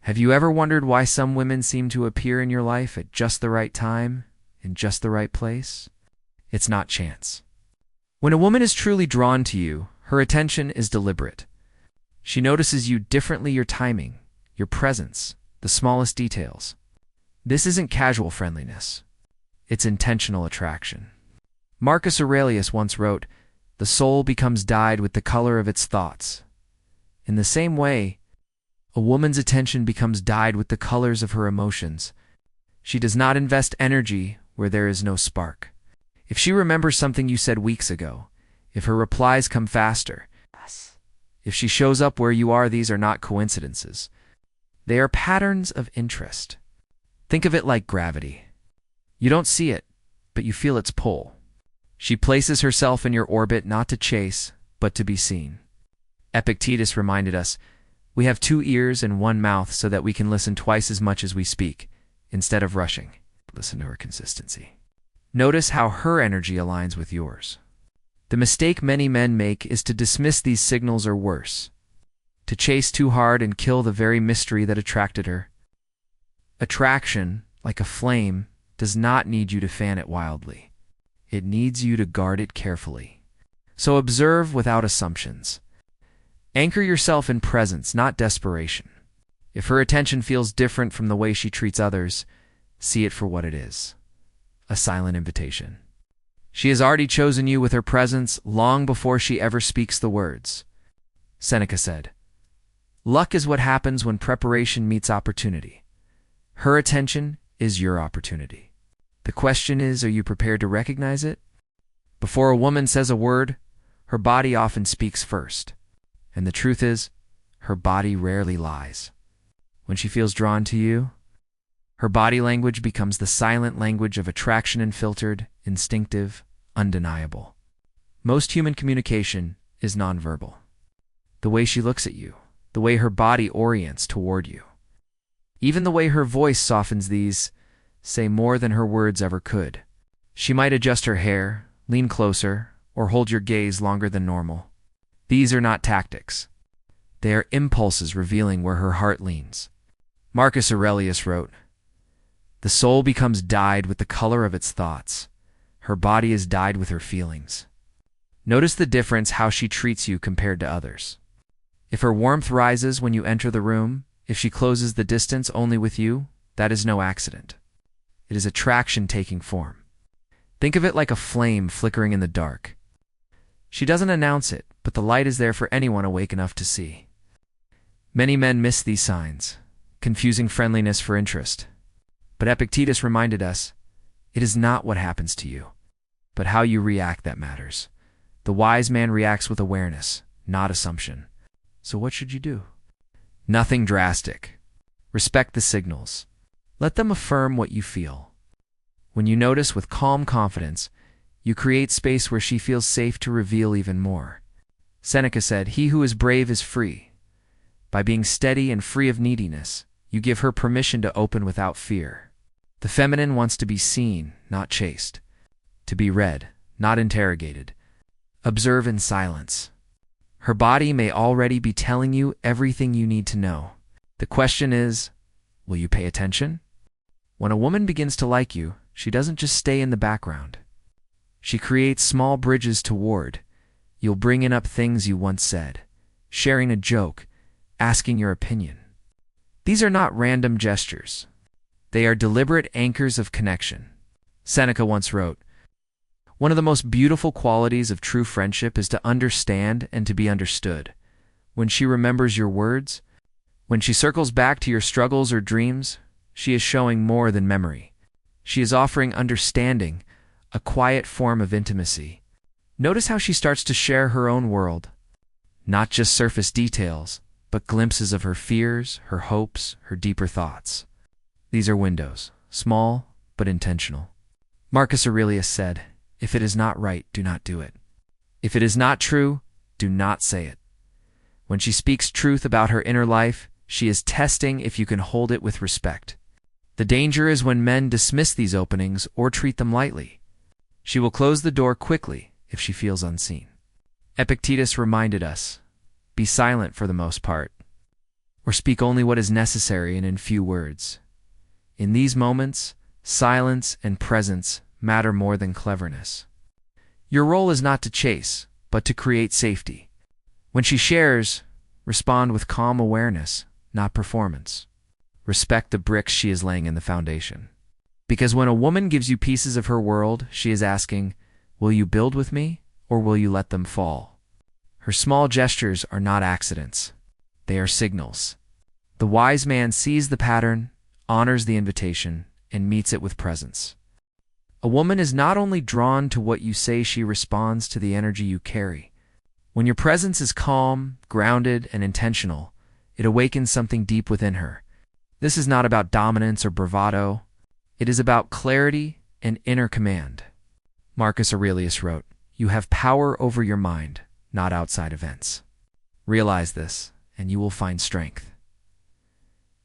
Have you ever wondered why some women seem to appear in your life at just the right time, in just the right place? It's not chance. When a woman is truly drawn to you, her attention is deliberate. She notices you differently, your timing, your presence, the smallest details. This isn't casual friendliness. It's intentional attraction. Marcus Aurelius once wrote, "The soul becomes dyed with the color of its thoughts." In the same way, a woman's attention becomes dyed with the colors of her emotions. She does not invest energy where there is no spark. If she remembers something you said weeks ago, if her replies come faster, if she shows up where you are, these are not coincidences. They are patterns of interest. Think of it like gravity. You don't see it, but you feel its pull. She places herself in your orbit not to chase, but to be seen. Epictetus reminded us, "We have 2 ears and 1 mouth so that we can listen twice as much as we speak, instead of rushing." Listen to her consistency. Notice how her energy aligns with yours. The mistake many men make is to dismiss these signals, or worse, to chase too hard and kill the very mystery that attracted her. Attraction, like a flame, does not need you to fan it wildly. It needs you to guard it carefully. So observe without assumptions. Anchor yourself in presence, not desperation. If her attention feels different from the way she treats others, see it for what it is: a silent invitation. She has already chosen you with her presence long before she ever speaks the words. Seneca said, "Luck is what happens when preparation meets opportunity." Her attention is your opportunity. The question is, are you prepared to recognize it? Before a woman says a word, her body often speaks first. And the truth is, her body rarely lies. When she feels drawn to you, her body language becomes the silent language of attraction, unfiltered, instinctive, undeniable. Most human communication is nonverbal. The way she looks at you, the way her body orients toward you, even the way her voice softens, these say more than her words ever could. She might adjust her hair, lean closer, or hold your gaze longer than normal. These are not tactics. They are impulses revealing where her heart leans. Marcus Aurelius wrote, "The soul becomes dyed with the color of its thoughts. Her body is dyed with her feelings." Notice the difference how she treats you compared to others. If her warmth rises when you enter the room, if she closes the distance only with you, that is no accident. It is attraction taking form. Think of it like a flame flickering in the dark. She doesn't announce it, but the light is there for anyone awake enough to see. Many men miss these signs, confusing friendliness for interest. But Epictetus reminded us, it is not what happens to you, but how you react that matters. The wise man reacts with awareness, not assumption. So what should you do? Nothing drastic. Respect the signals. Let them affirm what you feel. When you notice with calm confidence, you create space where she feels safe to reveal even more. Seneca said, "He who is brave is free." By being steady and free of neediness, you give her permission to open without fear. The feminine wants to be seen, not chased. To be read, not interrogated. Observe in silence. Her body may already be telling you everything you need to know. The question is, will you pay attention? When a woman begins to like you, she doesn't just stay in the background. She creates small bridges toward. You'll bring in up things you once said, sharing a joke, asking your opinion. These are not random gestures. They are deliberate anchors of connection. Seneca once wrote, "One of the most beautiful qualities of true friendship is to understand and to be understood. When she remembers your words, when she circles back to your struggles or dreams, she is showing more than memory. She is offering understanding, a quiet form of intimacy. Notice how she starts to share her own world, not just surface details, but glimpses of her fears, her hopes, her deeper thoughts. These are windows, small but intentional." Marcus Aurelius said, "If it is not right, do not do it. If it is not true, do not say it." When she speaks truth about her inner life, she is testing if you can hold it with respect. The danger is when men dismiss these openings or treat them lightly. She will close the door quickly if she feels unseen. Epictetus reminded us, be silent for the most part. or speak only what is necessary and in few words. In these moments, silence and presence matter more than cleverness. Your role is not to chase, but to create safety. When she shares, respond with calm awareness, not performance. Respect the bricks she is laying in the foundation. Because when a woman gives you pieces of her world, she is asking, will you build with me, or will you let them fall? Her small gestures are not accidents. They are signals. The wise man sees the pattern, honors the invitation, and meets it with presence. A woman is not only drawn to what you say, she responds to the energy you carry. When your presence is calm, grounded, and intentional, it awakens something deep within her. This is not about dominance or bravado. It is about clarity and inner command. Marcus Aurelius wrote, "You have power over your mind, not outside events." Realize this, and you will find strength.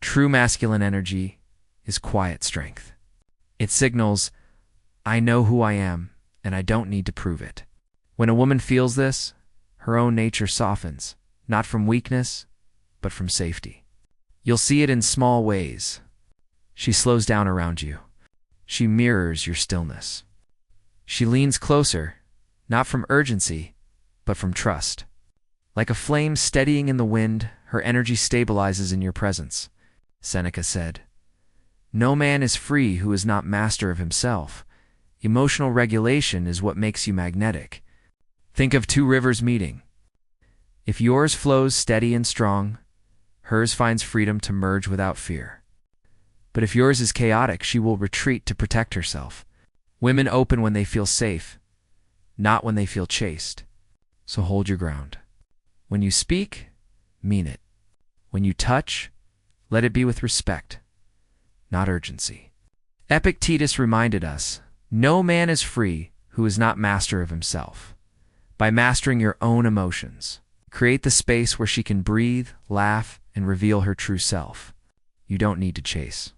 True masculine energy is quiet strength. It signals, I know who I am, and I don't need to prove it. When a woman feels this, her own nature softens, not from weakness, but from safety. You'll see it in small ways. She slows down around you. She mirrors your stillness. She leans closer, not from urgency, but from trust. Like a flame steadying in the wind, her energy stabilizes in your presence. Seneca said, "No man is free who is not master of himself. Emotional regulation is what makes you magnetic." Think of two rivers meeting. If yours flows steady and strong, hers finds freedom to merge without fear. But if yours is chaotic, she will retreat to protect herself. Women open when they feel safe, not when they feel chased. So hold your ground. When you speak, mean it. When you touch, let it be with respect, not urgency. Epictetus reminded us, no man is free who is not master of himself. By mastering your own emotions, create the space where she can breathe, laugh, and reveal her true self. You don't need to chase.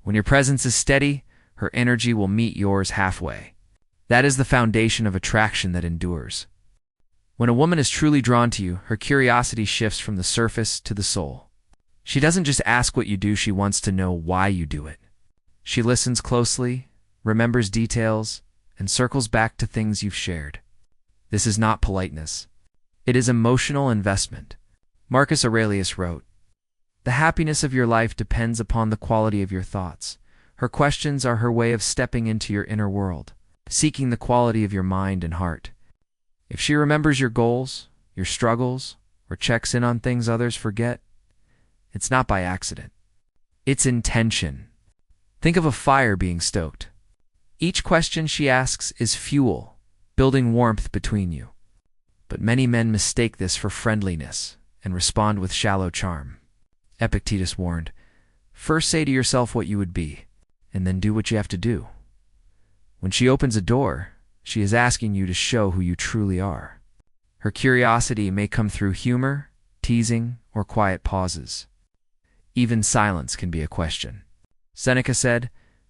When your presence is steady, her energy will meet yours halfway. That is the foundation of attraction that endures. When a woman is truly drawn to you, her curiosity shifts from the surface to the soul. She doesn't just ask what you do, she wants to know why you do it. She listens closely, remembers details, and circles back to things you've shared. This is not politeness. It is emotional investment. Marcus Aurelius wrote, "The happiness of your life depends upon the quality of your thoughts." Her questions are her way of stepping into your inner world, seeking the quality of your mind and heart. If she remembers your goals, your struggles, or checks in on things others forget, it's not by accident. It's intention. Think of a fire being stoked. Each question she asks is fuel, building warmth between you. But many men mistake this for friendliness and respond with shallow charm. Epictetus warned, "First say to yourself what you would be, and then do what you have to do." When she opens a door, she is asking you to show who you truly are. Her curiosity may come through humor, teasing, or quiet pauses. Even silence can be a question. Seneca said,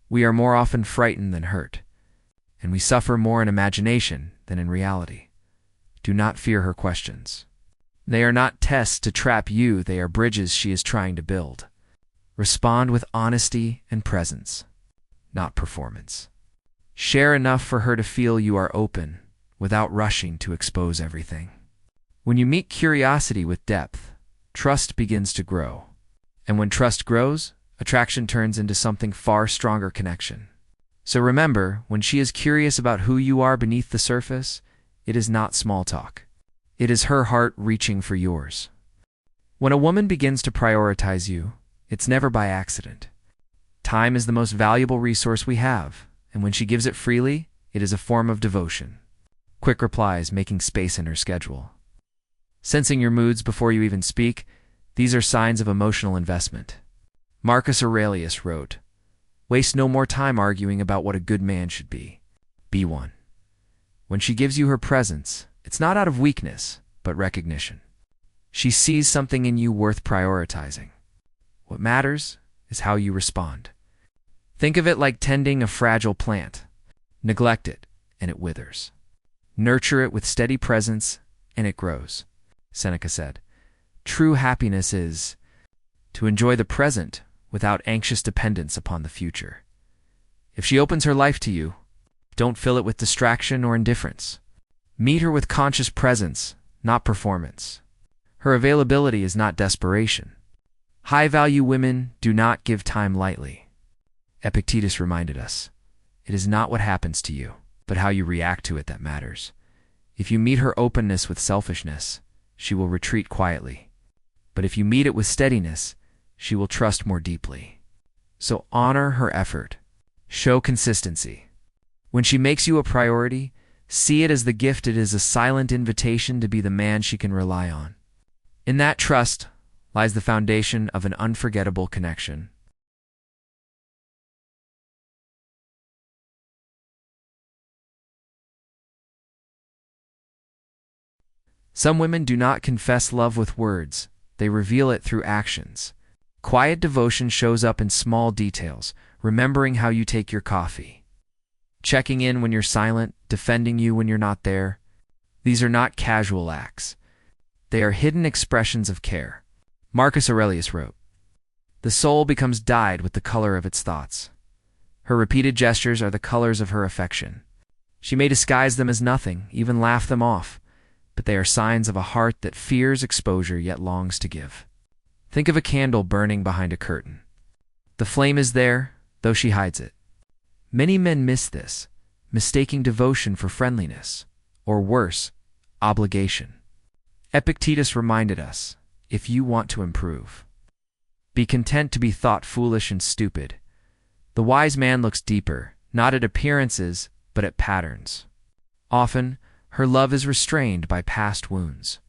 "We are more often frightened than hurt, and we suffer more in imagination than in reality." Do not fear her questions. They are not tests to trap you, they are bridges she is trying to build. Respond with honesty and presence, not performance. Share enough for her to feel you are open, without rushing to expose everything. When you meet curiosity with depth, trust begins to grow. And when trust grows, attraction turns into something far stronger connection. So remember, when she is curious about who you are beneath the surface, it is not small talk. It is her heart reaching for yours. When a woman begins to prioritize you, it's never by accident. Time is the most valuable resource we have, and when she gives it freely, it is a form of devotion. Quick replies, making space in her schedule. Sensing your moods before you even speak, these are signs of emotional investment. Marcus Aurelius wrote, "Waste no more time arguing about what a good man should be. Be one." When she gives you her presence, it's not out of weakness, but recognition. She sees something in you worth prioritizing. What matters is how you respond. Think of it like tending a fragile plant. Neglect it, and it withers. Nurture it with steady presence, and it grows. Seneca said, "True happiness is to enjoy the present without anxious dependence upon the future. If she opens her life to you, don't fill it with distraction or indifference. Meet her with conscious presence, not performance. Her availability is not desperation. High-value women do not give time lightly. Epictetus reminded us, it is not what happens to you, but how you react to it that matters. If you meet her openness with selfishness, she will retreat quietly. But if you meet it with steadiness, she will trust more deeply. So honor her effort. Show consistency. When she makes you a priority, see it as the gift it is, a silent invitation to be the man she can rely on. In that trust lies the foundation of an unforgettable connection. Some women do not confess love with words, they reveal it through actions. Quiet devotion shows up in small details, remembering how you take your coffee, checking in when you're silent, defending you when you're not there. These are not casual acts. They are hidden expressions of care. Marcus Aurelius wrote, "The soul becomes dyed with the color of its thoughts." Her repeated gestures are the colors of her affection. She may disguise them as nothing, even laugh them off, but they are signs of a heart that fears exposure yet longs to give. Think of a candle burning behind a curtain. The flame is there, though she hides it. Many men miss this, mistaking devotion for friendliness, or worse, obligation. Epictetus reminded us, if you want to improve, be content to be thought foolish and stupid. The wise man looks deeper, not at appearances, but at patterns. Often, her love is restrained by past wounds.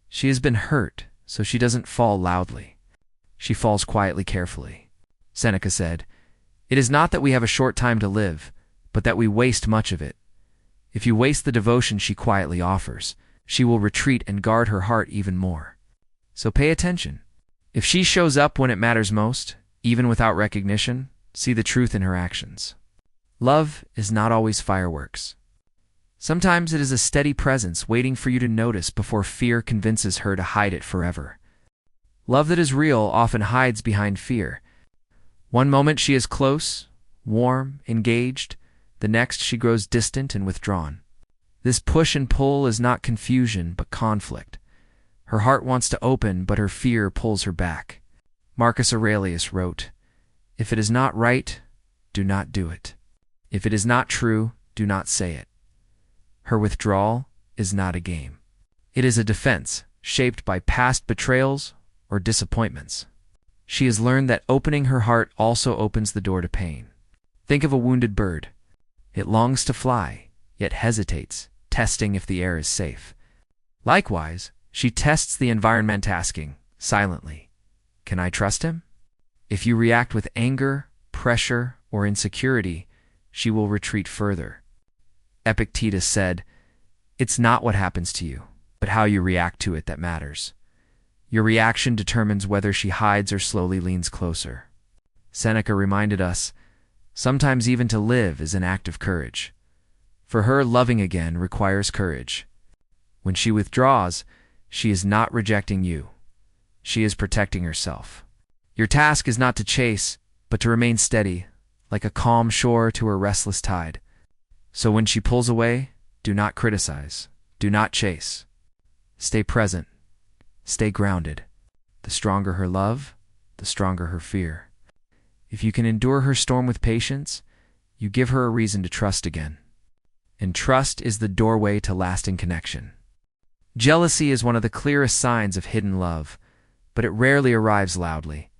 She has been hurt, so she doesn't fall loudly. She falls quietly, carefully. Seneca said, "It is not that we have a short time to live, but that we waste much of it. If you waste the devotion she quietly offers, she will retreat and guard her heart even more. So pay attention. If she shows up when it matters most, even without recognition, see the truth in her actions. Love is not always fireworks. Sometimes it is a steady presence waiting for you to notice before fear convinces her to hide it forever. Love that is real often hides behind fear. One moment she is close, warm, engaged. The next she grows distant and withdrawn. This push and pull is not confusion, but conflict. Her heart wants to open, but her fear pulls her back. Marcus Aurelius wrote, "If it is not right, do not do it. If it is not true, do not say it." Her withdrawal is not a game. It is a defense, shaped by past betrayals or disappointments. She has learned that opening her heart also opens the door to pain. Think of a wounded bird. It longs to fly, yet hesitates, testing if the air is safe. Likewise, she tests the environment, asking, silently, "Can I trust him?" If you react with anger, pressure, or insecurity, she will retreat further. Epictetus said, "It's not what happens to you, but how you react to it that matters. Your reaction determines whether she hides or slowly leans closer." Seneca reminded us, sometimes even to live is an act of courage. For her, loving again requires courage. When she withdraws, she is not rejecting you. She is protecting herself. Your task is not to chase, but to remain steady, like a calm shore to a restless tide. So when she pulls away, do not criticize, do not chase. Stay present, stay grounded. The stronger her love, the stronger her fear. If you can endure her storm with patience, you give her a reason to trust again. And trust is the doorway to lasting connection. Jealousy is one of the clearest signs of hidden love, but it rarely arrives loudly.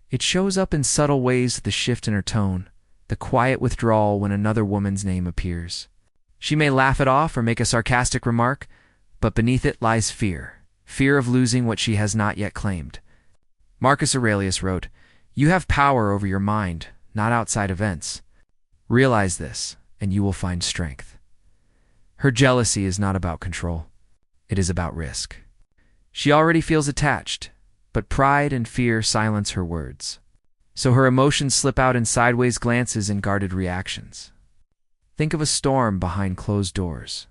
It shows up in subtle ways: the shift in her tone, the quiet withdrawal when another woman's name appears. She may laugh it off or make a sarcastic remark, but beneath it lies fear, fear of losing what she has not yet claimed. Marcus Aurelius wrote, "You have power over your mind, not outside events. Realize this, and you will find strength." Her jealousy is not about control. It is about risk. She already feels attached, but pride and fear silence her words. So her emotions slip out in sideways glances and guarded reactions. Think of a storm behind closed doors.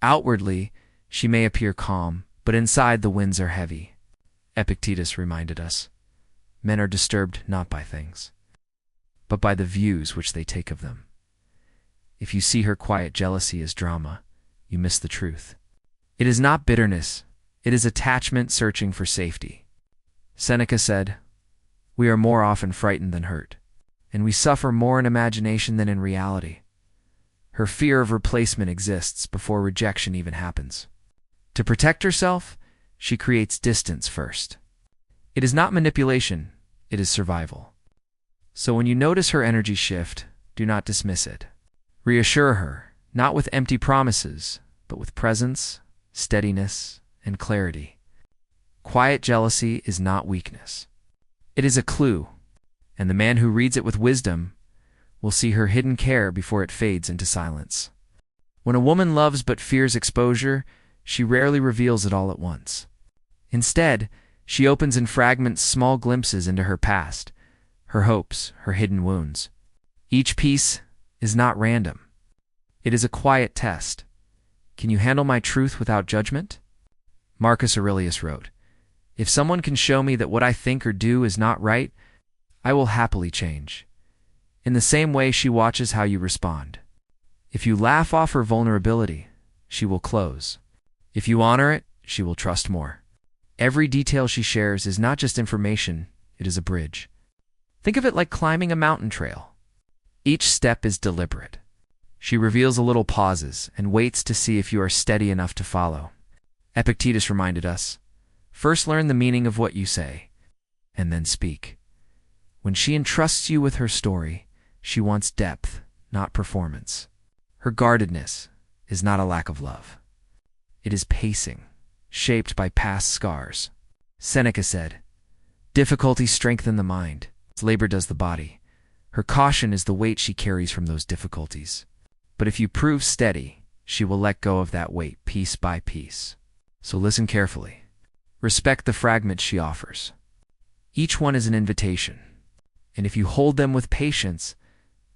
Outwardly, she may appear calm, but inside the winds are heavy. Epictetus reminded us, Men are disturbed not by things, but by the views which they take of them. If you see her quiet jealousy as drama, you miss the truth. It is not bitterness, it is attachment searching for safety. Seneca said, "We are more often frightened than hurt, and we suffer more in imagination than in reality." Her fear of replacement exists before rejection even happens. To protect herself, she creates distance first. It is not manipulation, it is survival. So when you notice her energy shift, do not dismiss it. Reassure her, not with empty promises, but with presence, steadiness, and clarity. Quiet jealousy is not weakness. It is a clue, and the man who reads it with wisdom will see her hidden care before it fades into silence. When a woman loves but fears exposure, she rarely reveals it all at once. Instead, she opens in fragments small glimpses into her past, her hopes, her hidden wounds. Each piece is not random. It is a quiet test. Can you handle my truth without judgment? Marcus Aurelius wrote, "If someone can show me that what I think or do is not right, I will happily change." In the same way, she watches how you respond. If you laugh off her vulnerability, she will close. If you honor it, she will trust more. Every detail she shares is not just information, it is a bridge. Think of it like climbing a mountain trail. Each step is deliberate. She reveals a little pauses and waits to see if you are steady enough to follow. Epictetus reminded us, "First learn the meaning of what you say, and then speak." When she entrusts you with her story, she wants depth, not performance. Her guardedness is not a lack of love. It is pacing, shaped by past scars. Seneca said, "Difficulties strengthen the mind, as labor does the body." Her caution is the weight she carries from those difficulties. But if you prove steady, she will let go of that weight piece by piece. So listen carefully. Respect the fragments she offers. Each one is an invitation, and if you hold them with patience,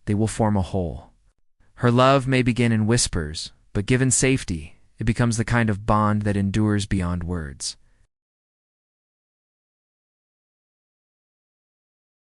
they will form a whole. Her love may begin in whispers, but given safety, it becomes the kind of bond that endures beyond words.